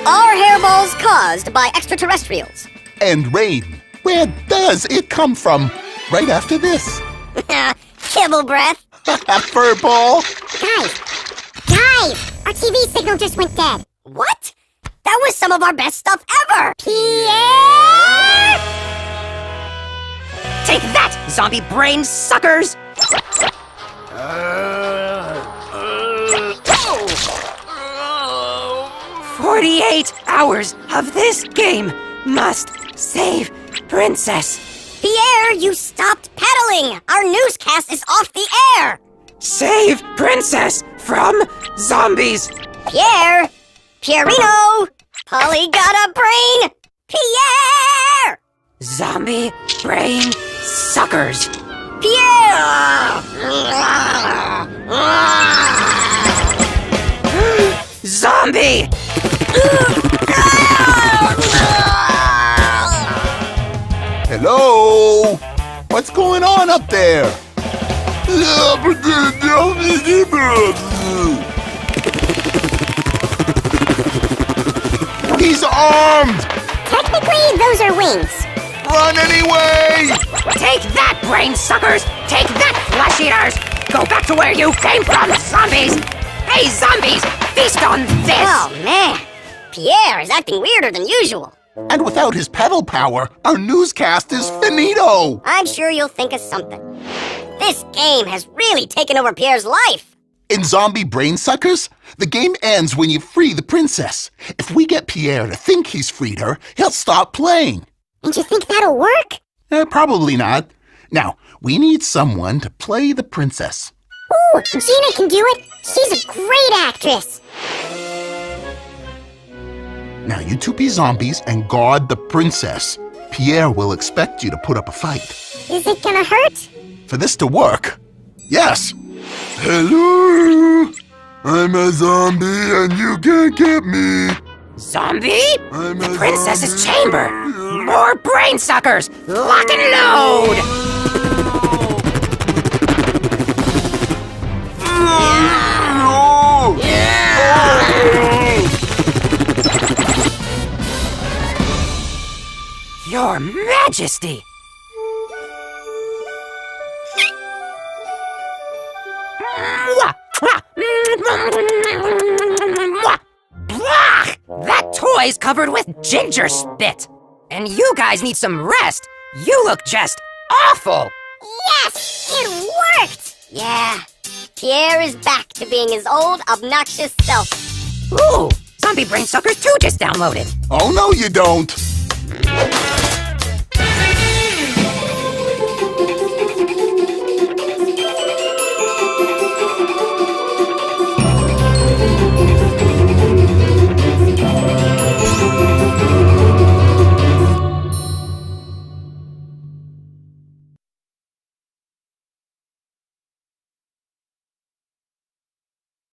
Are hairballs caused by extraterrestrials? And rain, where does it come from? Right after this. Kibble breath. Furball. Guys! Our TV signal just went dead. What? That was some of our best stuff ever! Pierre! Take that, zombie brain suckers! 48 hours of this game must save Princess. Pierre, you stopped pedaling! Our newscast is off the air! Save Princess from zombies. Pierre! Pierino! Polly got a brain! Pierre! Zombie brain suckers. Pierre! Zombie! Hello? What's going on up there? He's armed! Technically, those are wings. Run anyway! Take that, brain suckers! Take that, flesh eaters! Go back to where you came from, zombies! Hey, zombies! Feast on this! Oh, man. Pierre is acting weirder than usual. And without his pedal power, our newscast is finito! I'm sure you'll think of something. This game has really taken over Pierre's life. In Zombie Brain Suckers, the game ends when you free the princess. If we get Pierre to think he's freed her, he'll stop playing. And you think that'll work? Probably not. Now, we need someone to play the princess. Ooh, Gina can do it. She's a great actress. Now, you two be zombies and guard the princess. Pierre will expect you to put up a fight. Is it gonna hurt? For this to work, yes. Hello! I'm a zombie and you can't get me. Zombie? I'm The a princess's zombie. chamber! More brain suckers! Lock and load! Your Majesty! That toy's covered with ginger spit! And you guys need some rest! You look just awful! Yes! It worked! Yeah. Pierre is back to being his old, obnoxious self. Ooh! Zombie Brain Suckers 2 just downloaded! Oh, no, you don't.